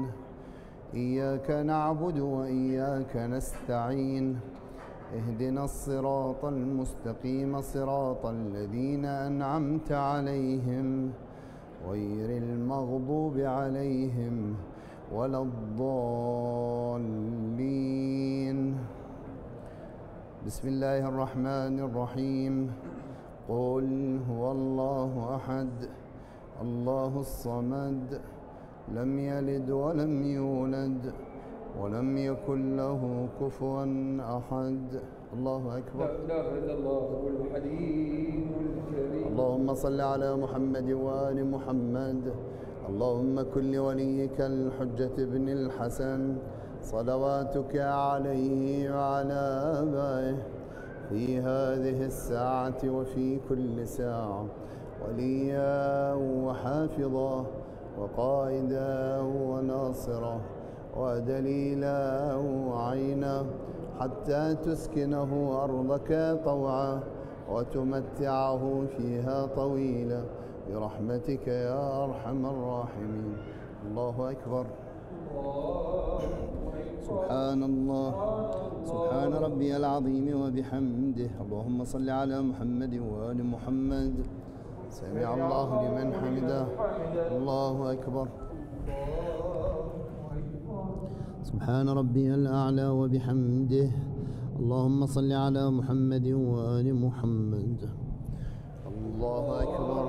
إياك نعبد وإياك نستعين. اهدنا الصراط المستقيم صراط الذين أنعمت عليهم غير المغضوب عليهم ولا الضالين. بسم الله الرحمن الرحيم. قل هو الله أحد الله الصمد لم يلد ولم يولد ولم يكن له كفوا أحد. الله أكبر. لا إله إلا الله الحليم الكريم. اللهم صل على محمد وآل محمد. اللهم كن لوليك الحجة بن الحسن صلواتك عليه وعلى آبائه في هذه الساعة وفي كل ساعة وليا وحافظا وقائدا وناصرا ودليلا وعينا حتى تسكنه أرضك طوعا وتمتعه فيها طويلا برحمتك يا أرحم الراحمين. الله أكبر. سبحان الله سبحان ربي العظيم وبحمده. اللهم صل على محمد وآل محمد. سمع الله لمن حمده. الله أكبر. سبحان ربي الأعلى وبحمده. اللهم صل على محمد وآل محمد. الله أكبر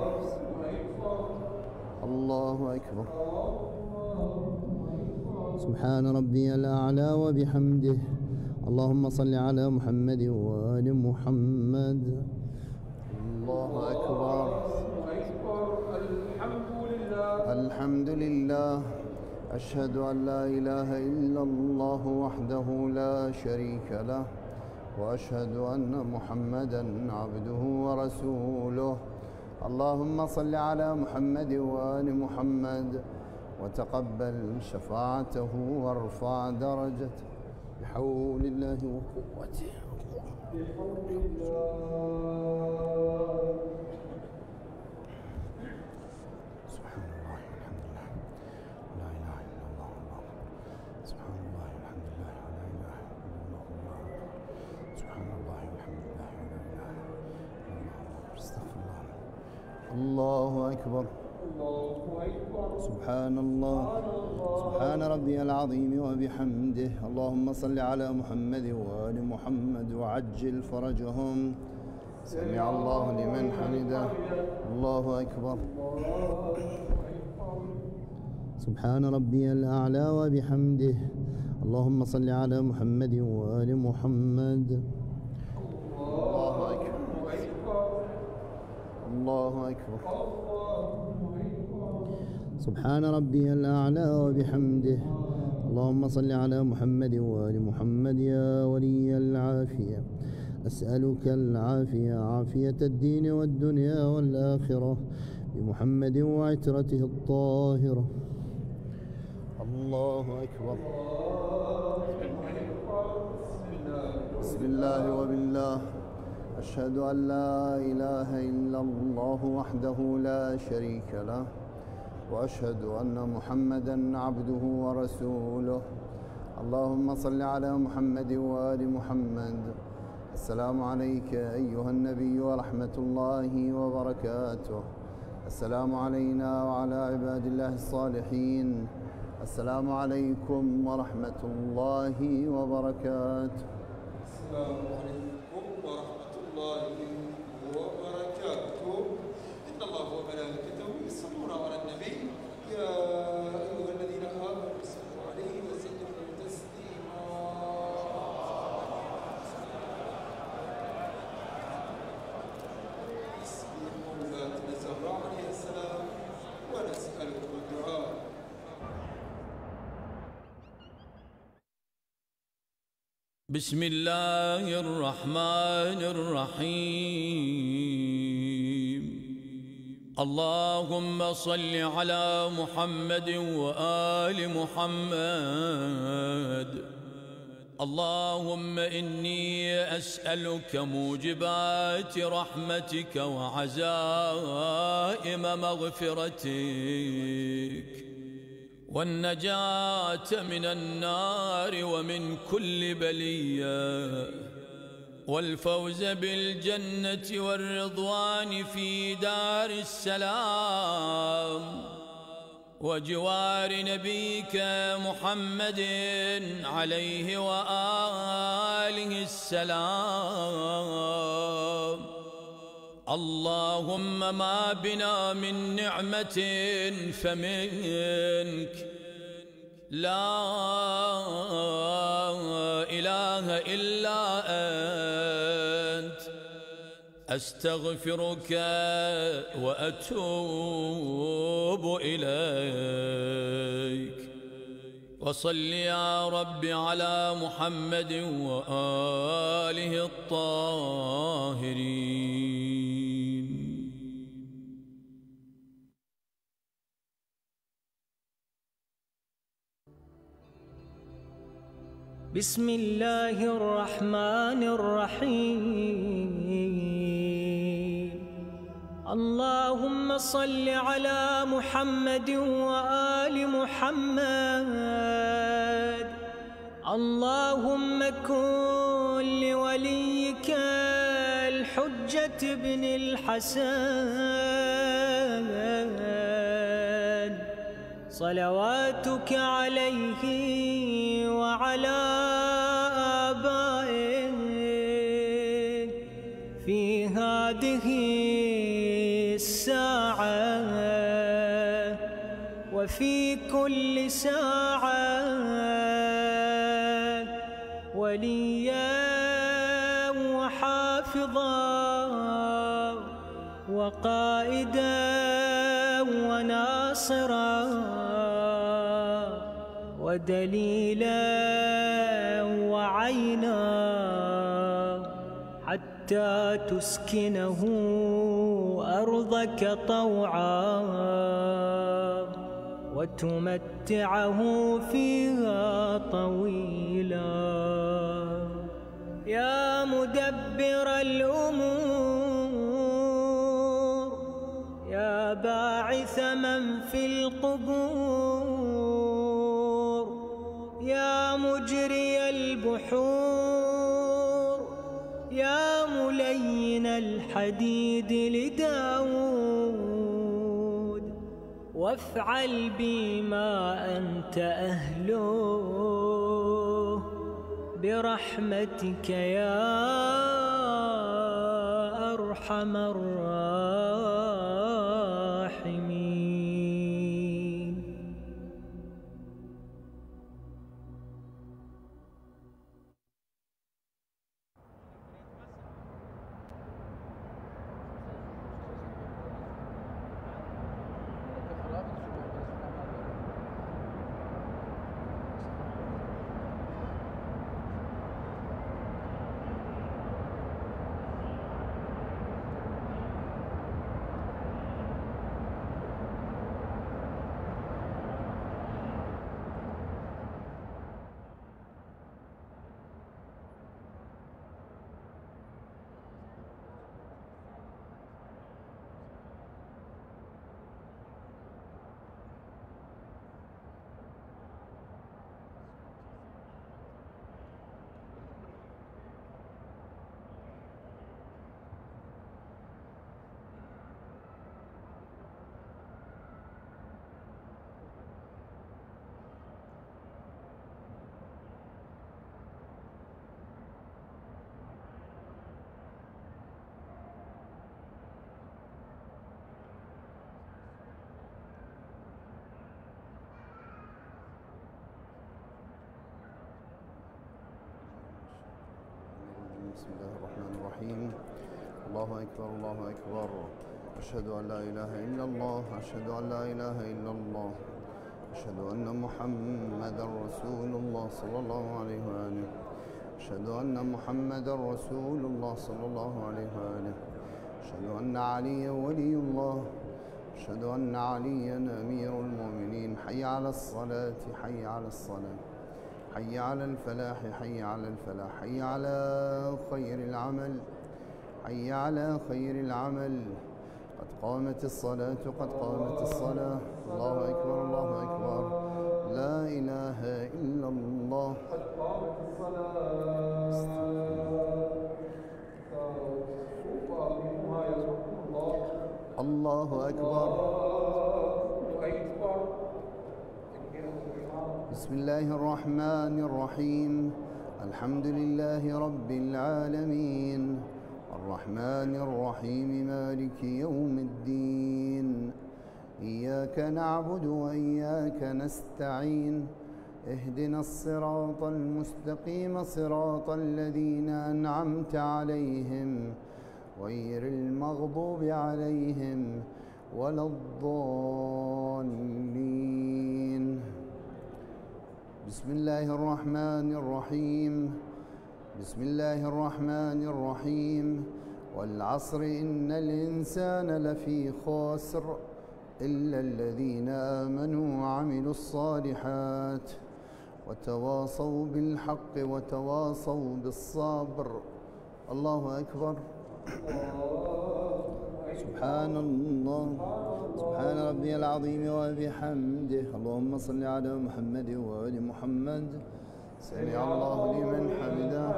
الله أكبر. سبحان ربي الأعلى وبحمده. اللهم صل على محمد وآل محمد. الله أكبر. الحمد لله. أشهد أن لا إله إلا الله وحده لا شريك له وأشهد أن محمدًا عبده ورسوله. اللهم صل على محمد وآل محمد وتقبل شفاعته وارفع درجته بحول الله وقوته. بحول الله. سبحان الله والحمد لله ولا إله إلا الله والله أكبر. سبحان الله والحمد لله ولا إله إلا الله والله أكبر. سبحان الله والحمد لله ولا إله إلا الله والله أكبر. استغفر الله. الله أكبر. سبحان الله سبحان ربي العظيم وبحمده. اللهم صل على محمد وآل محمد وعجل فرجهم. سمع الله لمن حمده. الله أكبر. سبحان ربي الأعلى وبحمده. اللهم صل على محمد وآل محمد. الله أكبر. الله أكبر. سبحان ربي الأعلى وبحمده. اللهم صل على محمد وآل محمد. يا ولي العافية أسألك العافية عافية الدين والدنيا والآخرة بمحمد وعترته الطاهرة. الله أكبر. بسم الله وبالله. أشهد أن لا إله إلا الله وحده لا شريك له وأشهد أن محمدًا عبده ورسوله. اللهم صل على محمد وآل محمد. السلام عليك أيها النبي ورحمة الله وبركاته. السلام علينا وعلى عباد الله الصالحين. السلام عليكم ورحمة الله وبركاته. السلام عليكم ورحمة الله وبركاته. إن الله وملائكته يصلون على النبي يا أيها الذين آمنوا صلوا عليه وسلموا تسليما. بسم الله الرحمن الرحيم. اللهم صل على محمد وآل محمد. اللهم إني أسألك موجبات رحمتك وعزائم مغفرتك والنجاة من النار ومن كل بلية والفوز بالجنة والرضوان في دار السلام وجوار نبيك محمد عليه وآله السلام. اللهم ما بنا من نعمة فمنك، لا إله إلا أنت. أستغفرك وأتوب إليك. وصل يا رب على محمد وآله الطاهرين. بسم الله الرحمن الرحيم. اللهم صل على محمد وآل محمد. اللهم كن لوليك الحجة بن الحسن صلواتك عليه وعلى آبائه في هذه الساعة وفي كل ساعة وليا وحافظا وقائدا وناصرا ودليلا وعينا حتى تسكنه أرضك طوعا وتمتعه فيها طويلا. يا مدبر الأمور، يا باعث من في القبور، يا مجري البحور، يا ملين الحديد لداود، وافعل بي ما أنت أهله برحمتك يا أرحم الراحمين. بسم الله الرحمن الرحيم. الله أكبر الله أكبر. أشهد أن لا إله إلا الله، أشهد أن لا إله إلا الله، أشهد أن محمدا رسول الله صلى الله عليه وآله. أشهد أن محمدا رسول الله صلى الله عليه وآله. أشهد أن عليا ولي الله. أشهد أن عليا أمير المؤمنين. حي على الصلاة، حي على الصلاة، حي على الفلاح، حي على الفلاح، حي على خير العمل، حي على خير العمل. قد قامت الصلاة، قد قامت الصلاة. الله أكبر، الله أكبر، لا إله إلا الله. قد قامت الصلاة. الله أكبر. بسم الله الرحمن الرحيم. الحمد لله رب العالمين، الرحمن الرحيم، مالك يوم الدين. إياك نعبد وإياك نستعين. اهدنا الصراط المستقيم، صراط الذين أنعمت عليهم غير المغضوب عليهم ولا الضالين. بسم الله الرحمن الرحيم. بسم الله الرحمن الرحيم. والعصر إن الإنسان لفي خسر إلا الذين آمنوا وعملوا الصالحات وتواصوا بالحق وتواصوا بالصبر. الله أكبر. سبحان الله، سبحان ربي العظيم وبحمده. اللهم صل على محمد وآل محمد. سمع الله لمن حمده.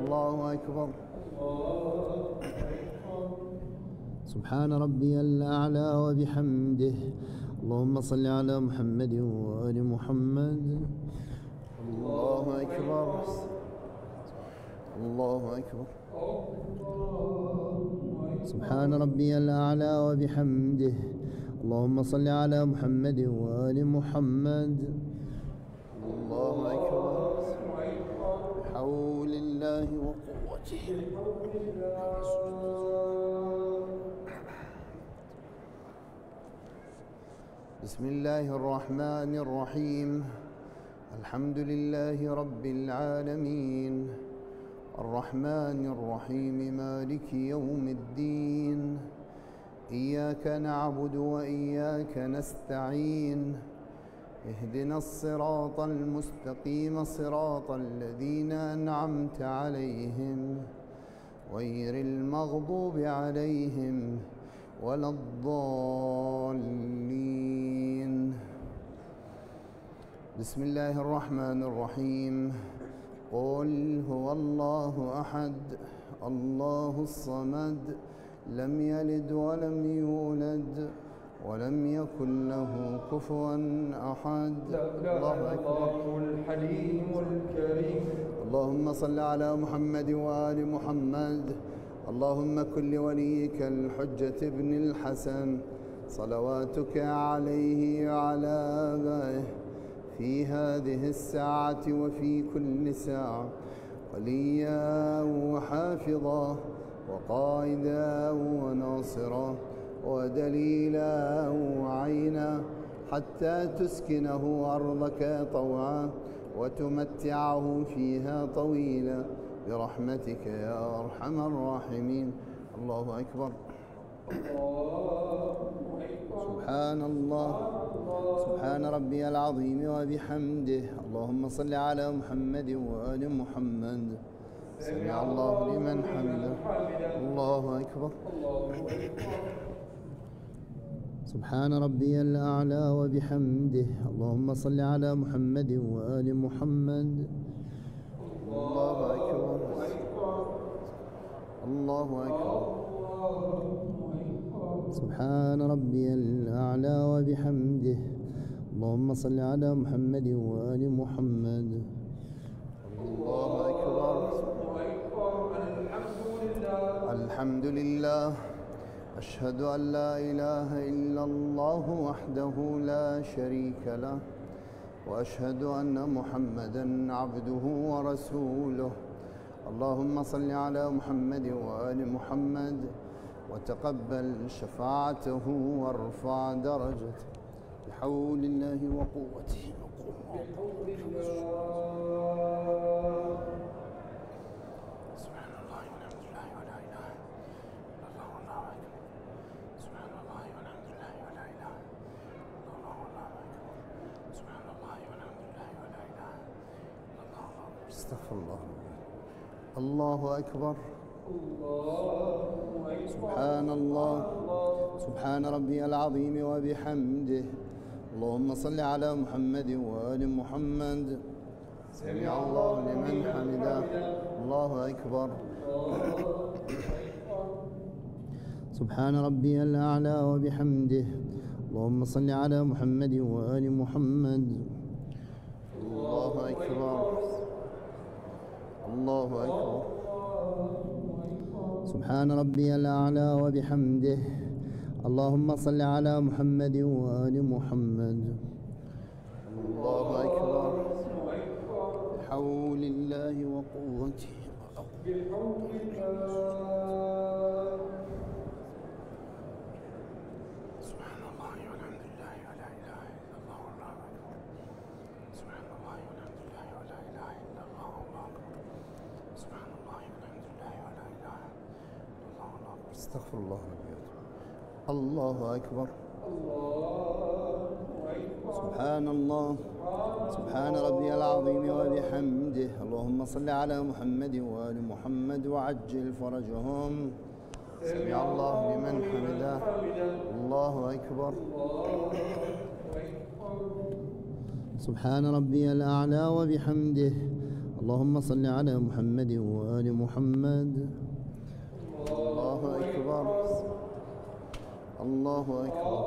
الله أكبر. سبحان ربي الأعلى وبحمده. اللهم صل على محمد وآل محمد. الله أكبر، الله أكبر. سبحان ربي الأعلى وبحمده. اللهم صل على محمد وآل محمد. الله أكبر، بحول الله وقوته. بسم الله الرحمن الرحيم. الحمد لله رب العالمين، الرحمن الرحيم، مالك يوم الدين. إياك نعبد وإياك نستعين. اهدنا الصراط المستقيم، صراط الذين أنعمت عليهم غير المغضوب عليهم ولا الضالين. بسم الله الرحمن الرحيم. قل هو الله أحد، الله الصمد، لم يلد ولم يولد ولم يكن له كفوا أحد. الله أكبر. الحليم الكريم. اللهم صل على محمد وآل محمد. اللهم كن لوليك الحجة ابن الحسن صلواتك عليه وعلى آبائه في هذه الساعة وفي كل ساعة وليا وحافظا وقائدا وناصرا ودليلا وعينا، حتى تسكنه أرضك طوعا وتمتعه فيها طويلا برحمتك يا أرحم الراحمين. الله أكبر. سبحان الله، سبحان ربي العظيم وبحمده. اللهم صل على محمد وآل محمد. سمع الله لمن حمده. الله أكبر. سبحان ربي الأعلى وبحمده. اللهم صل على محمد وآل محمد. الله أكبر، الله أكبر. سبحان ربي الأعلى وبحمده. اللهم صل على محمد وآل محمد. الله أكبر. الحمد لله. أشهد أن لا إله إلا الله وحده لا شريك له، وأشهد أن محمدًا عبده ورسوله. اللهم صل على محمد وآل محمد وتقبل شفاعته وارفع درجته بحول الله وقوته. استغفر الله. الله أكبر. سبحان الله. سبحان ربي العظيم وبحمده. اللهم صل على محمد وآل محمد. سمع الله لمن حمده. الله أكبر. سبحان ربي الأعلى وبحمده. اللهم صل على محمد وآل محمد. الله أكبر. الله أكبر. سبحان ربي الأعلى وبحمده. اللهم صل على محمد وآل محمد. الله أكبر. بحول الله وقوته. سبحان الله والحمد لله ولا إله إلا الله والله أكبر. سبحان الله والحمد لله ولا إله إلا الله والله أكبر. سبحان الله والحمد لله ولا إله إلا الله والله أكبر. استغفر الله ربي. الله أكبر. سبحان الله. سبحان ربي العظيم وبحمده. اللهم صل على محمد وآل محمد وعجل فرجهم. سمع الله لمن حمده. الله أكبر. سبحان ربي الأعلى وبحمده. اللهم صل على محمد وآل محمد. الله أكبر. الله أكبر.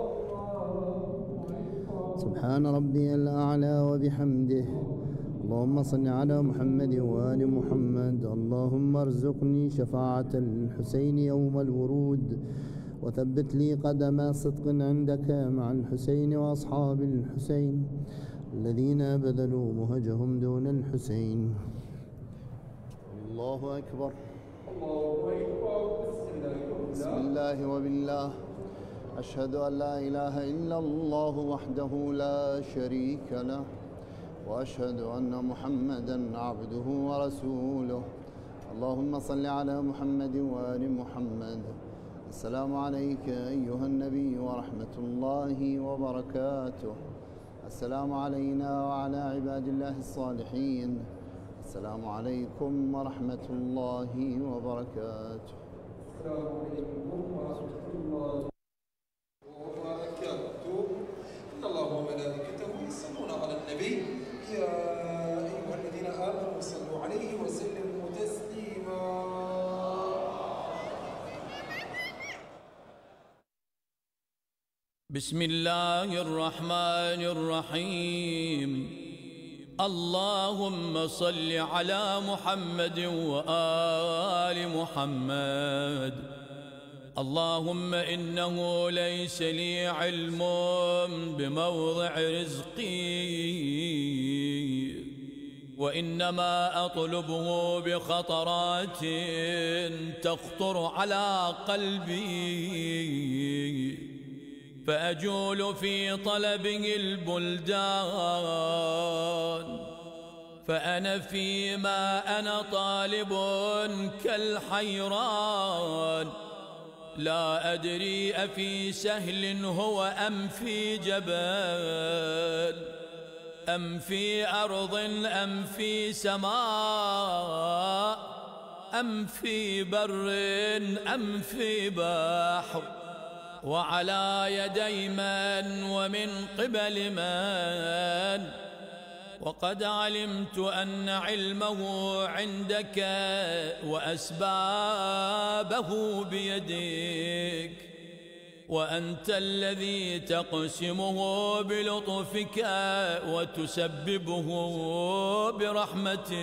سبحان ربي الأعلى وبحمده. اللهم صل على محمد وآل محمد. اللهم ارزقني شفاعة الحسين يوم الورود، وثبت لي قدم صدق عندك مع الحسين وأصحاب الحسين الذين بذلوا مهجهم دون الحسين. الله أكبر. بسم الله وبالله. أشهد أن لا إله إلا الله وحده لا شريك له، وأشهد أن محمدًا عبده ورسوله. اللهم صل على محمد وآل محمد. السلام عليك أيها النبي ورحمة الله وبركاته. السلام علينا وعلى عباد الله الصالحين. السلام عليكم ورحمة الله وبركاته. السلام عليكم ورحمة الله وبركاته. إن الله وملائكته يصلون على النبي يا أيها الذين آمنوا صلوا عليه وسلموا تسليما. بسم الله الرحمن الرحيم. اللهم صل على محمد وآل محمد. اللهم إنه ليس لي علم بموضع رزقي، وإنما أطلبه بخطرات تخطر على قلبي، فأجول في طلبه البلدان، فأنا فيما أنا طالب كالحيران، لا أدري أفي سهل هو أم في جبل، أم في أرض أم في سماء، أم في بر أم في بحر، وعلى يدي من ومن قبل من. وقد علمت أن علمه عندك وأسبابه بيدك، وأنت الذي تقسمه بلطفك وتسببه برحمتك.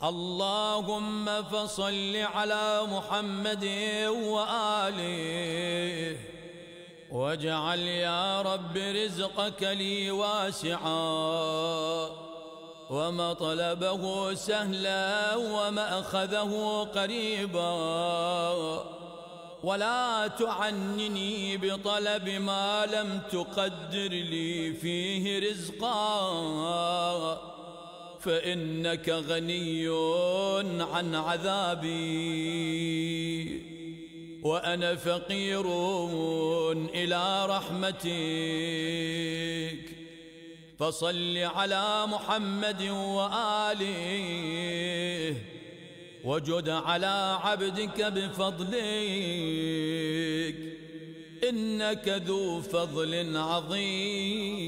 اللهم فصل على محمد وآله، واجعل يا رب رزقك لي واسعا، ومطلبه سهلا ومأخذه قريبا، ولا تعنني بطلب ما لم تقدر لي فيه رزقا، فإنك غني عن عذابي، وأنا فقير إلى رحمتك. فصل على محمد وآله وجد على عبدك بفضلك إنك ذو فضل عظيم.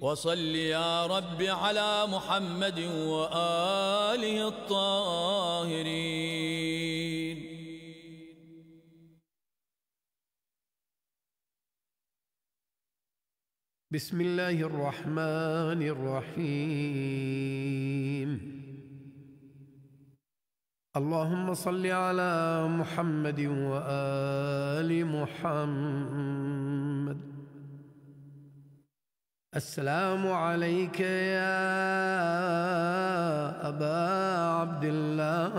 وصل يا رب على محمد وآله الطاهرين. بسم الله الرحمن الرحيم. اللهم صل على محمد وآل محمد. السلام عليك يا أبا عبد الله.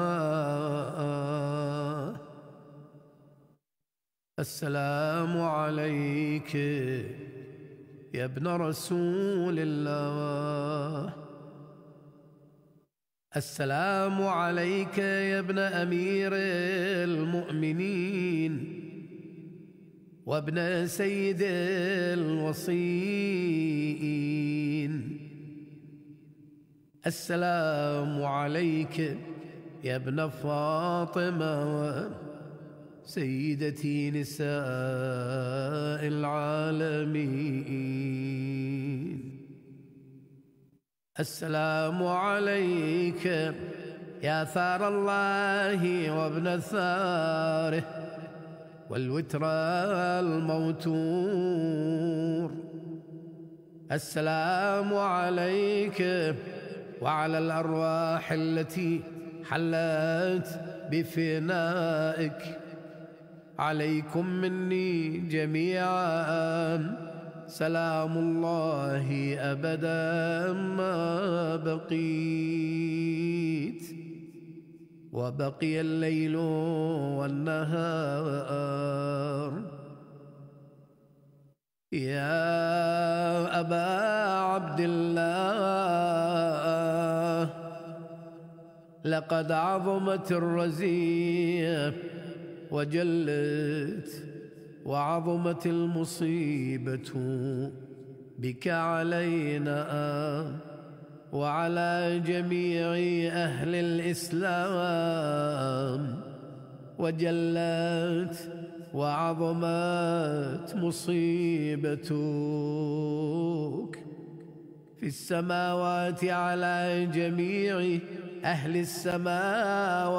السلام عليك يا ابن رسول الله. السلام عليك يا ابن أمير المؤمنين وابن سيد الوصيين. السلام عليك يا ابن فاطمة سيدتي نساء العالمين. السلام عليك يا ثار الله وابن ثاره والوتر الموتور. السلام عليك وعلى الأرواح التي حلت بفنائك. عليكم مني جميعا سلام الله أبدا ما بقيت وبقي الليل والنهار. يا أبا عبد الله لقد عظمت الرزية وجلت وعظمت المصيبة بك علينا وعلى جميع أهل الإسلام، وجلت وعظمت مصيبتك في السماوات على جميع أهل السماوات.